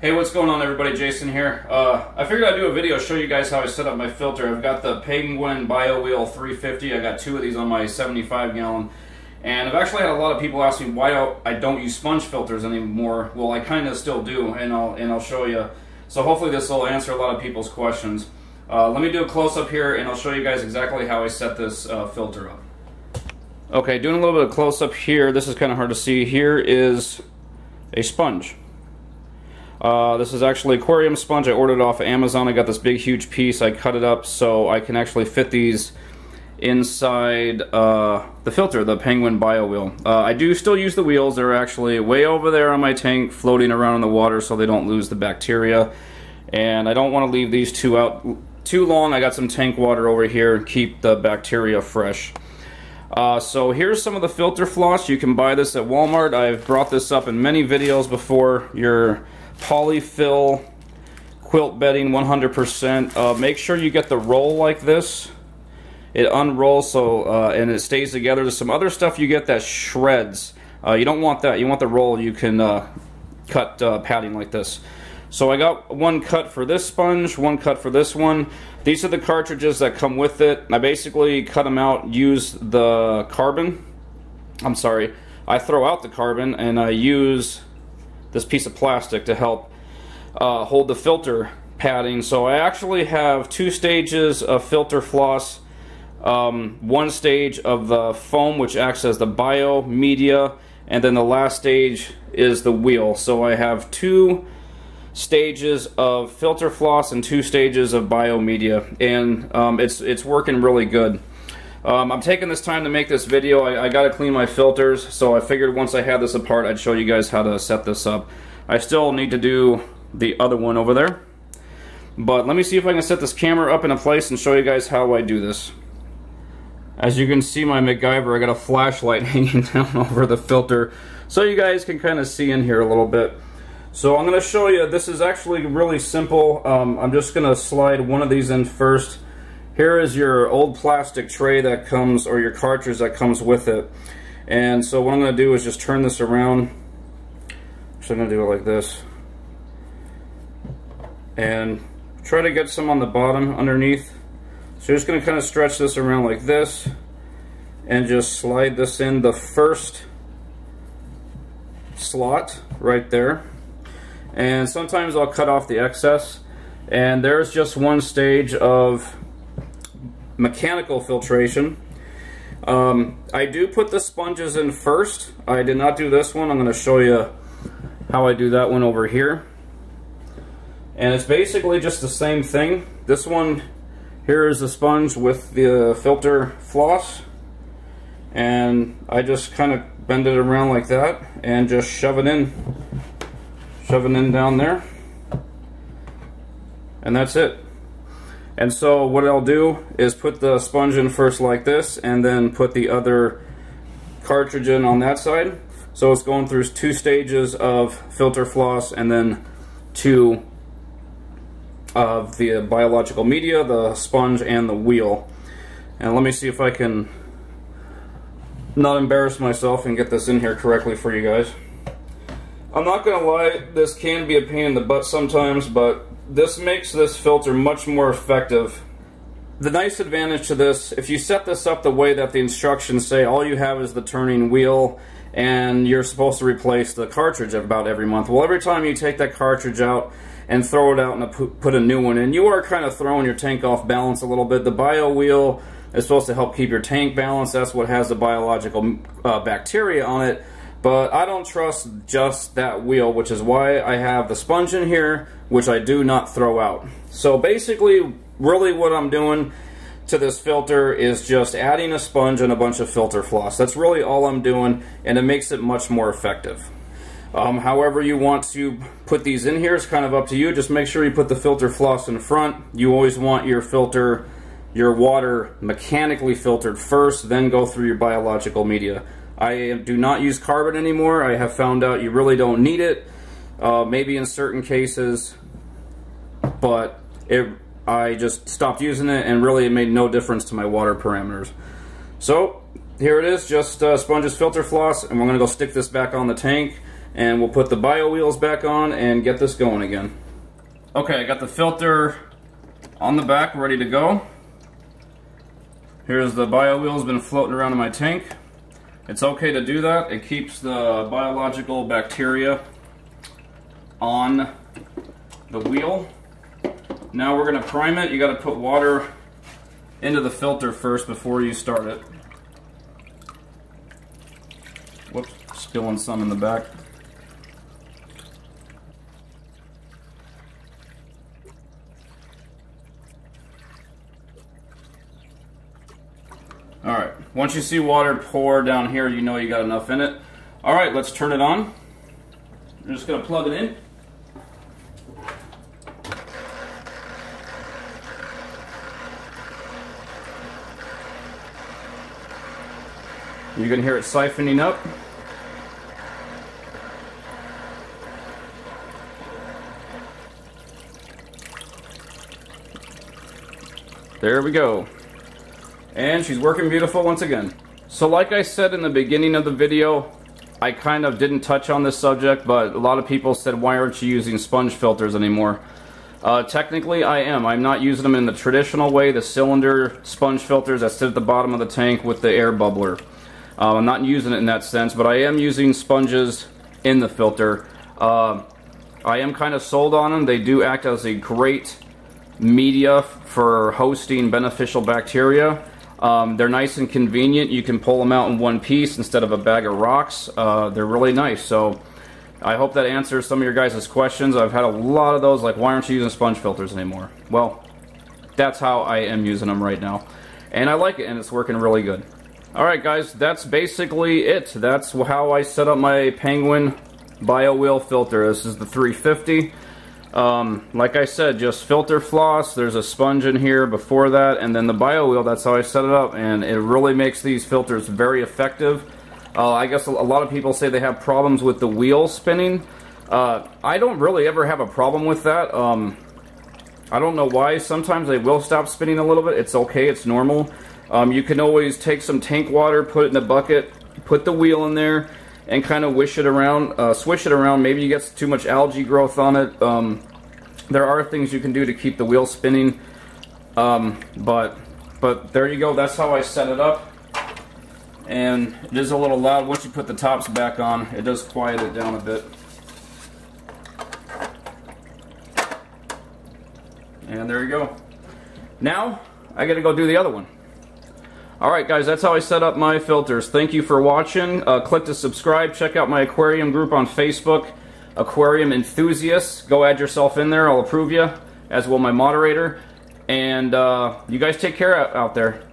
Hey, what's going on everybody? Jason here. I figured I'd do a video show you guys how I set up my filter. I've got the Penguin Bio Wheel 350. I got two of these on my 75 gallon. And I've actually had a lot of people ask me why I don't use sponge filters anymore. Well, I kind of still do, and I'll show you. So hopefully this will answer a lot of people's questions. Let me do a close-up here, and I'll show you guys exactly how I set this filter up. Okay, doing a little bit of close-up here. This is kind of hard to see. Here is a sponge. This is actually aquarium sponge. I ordered it off of Amazon. I got this big huge piece. I cut it up so I can actually fit these inside the filter, the Penguin Bio Wheel. I do still use the wheels. They're actually way over there on my tank, floating around in the water so they don't lose the bacteria. And I don't want to leave these two out too long. I got some tank water over here to keep the bacteria fresh. So here's some of the filter floss. You can buy this at Walmart. I've brought this up in many videos before. Your polyfill quilt bedding 100%. Make sure you get the roll like this. It unrolls so and it stays together. There's some other stuff you get that shreds. You don't want that. You want the roll. You can cut padding like this. So I got one cut for this sponge, one cut for this one. These are the cartridges that come with it. I basically cut them out, use the carbon. I'm sorry, I throw out the carbon and I use this piece of plastic to help hold the filter padding. So I actually have two stages of filter floss. One stage of the foam, which acts as the bio media, and then the last stage is the wheel. So I have two stages of filter floss and two stages of bio media, and it's working really good. I'm taking this time to make this video. I got to clean my filters, so I figured once I had this apart I'd show you guys how to set this up. I still need to do the other one over there, but let me see if I can set this camera up in a place and show you guys how I do this. As you can see, my MacGyver, I got a flashlight hanging down over the filter so you guys can kind of see in here a little bit. So I'm going to show you, this is actually really simple. I'm just going to slide one of these in first. Here is your old plastic tray that comes, or your cartridge that comes with it. And so what I'm going to do is just turn this around. So I'm going to do it like this. And try to get some on the bottom underneath. So you're just going to kind of stretch this around like this. And just slide this in the first slot right there. And sometimes I'll cut off the excess, and there's just one stage of mechanical filtration. I do put the sponges in first. I did not do this one. I'm going to show you how I do that one over here. And it's basically just the same thing. This one here is the sponge with the filter floss, and I just kind of bend it around like that and just shove it in. Shoving in down there, and that's it. And so what I'll do is put the sponge in first like this, and then put the other cartridge in on that side. So it's going through two stages of filter floss and then two of the biological media, the sponge and the wheel. And let me see if I can not embarrass myself and get this in here correctly for you guys. I'm not going to lie, this can be a pain in the butt sometimes, but this makes this filter much more effective. The nice advantage to this, if you set this up the way that the instructions say, all you have is the turning wheel, and you're supposed to replace the cartridge about every month. Well, every time you take that cartridge out and throw it out and put a new one in, you are kind of throwing your tank off balance a little bit. The bio wheel is supposed to help keep your tank balanced. That's what has the biological bacteria on it. But I don't trust just that wheel, which is why I have the sponge in here, which I do not throw out. So basically, really what I'm doing to this filter is just adding a sponge and a bunch of filter floss. That's really all I'm doing, and it makes it much more effective. However you want to put these in here is kind of up to you. Just make sure you put the filter floss in front. You always want your filter, your water mechanically filtered first, then go through your biological media. I do not use carbon anymore. I have found out you really don't need it, maybe in certain cases, but I just stopped using it, and really it made no difference to my water parameters. So here it is, just sponges, filter floss, and we're going to go stick this back on the tank. and we'll put the bio wheels back on and get this going again. Okay, I got the filter on the back ready to go. Here's the bio wheels been floating around in my tank. It's okay to do that. It keeps the biological bacteria on the wheel. Now we're going to prime it. You got to put water into the filter first before you start it. Whoops, spilling some in the back. Alright, once you see water pour down here, you know you got enough in it. Alright, let's turn it on. I'm just going to plug it in. You can hear it siphoning up. There we go. And she's working beautiful once again. So like I said in the beginning of the video, I kind of didn't touch on this subject, but a lot of people said, why aren't you using sponge filters anymore? Technically I am. I'm not using them in the traditional way, the cylinder sponge filters that sit at the bottom of the tank with the air bubbler. I'm not using it in that sense, but I am using sponges in the filter. I am kind of sold on them. They do act as a great media for hosting beneficial bacteria. They're nice and convenient. You can pull them out in one piece instead of a bag of rocks. They're really nice. So I hope that answers some of your guys' questions. I've had a lot of those, like, why aren't you using sponge filters anymore? Well, that's how I am using them right now. And I like it, and it's working really good. Alright guys, that's basically it. That's how I set up my Penguin bio wheel filter. This is the 350. Like I said, just filter floss. There's a sponge in here before that, and then the bio wheel. That's how I set it up, and it really makes these filters very effective. I guess a lot of people say they have problems with the wheel spinning. I don't really ever have a problem with that. I don't know why. Sometimes they will stop spinning a little bit. It's okay, it's normal. You can always take some tank water, put it in a bucket, put the wheel in there, and kind of swish it around. Maybe you get too much algae growth on it. There are things you can do to keep the wheel spinning. But there you go. That's how I set it up. And it is a little loud. Once you put the tops back on, it does quiet it down a bit. And there you go. Now, I gotta go do the other one. Alright guys, that's how I set up my filters. Thank you for watching. Click to subscribe. Check out my aquarium group on Facebook, Aquarium Enthusiasts. Go add yourself in there. I'll approve you, as will my moderator. And you guys take care out there.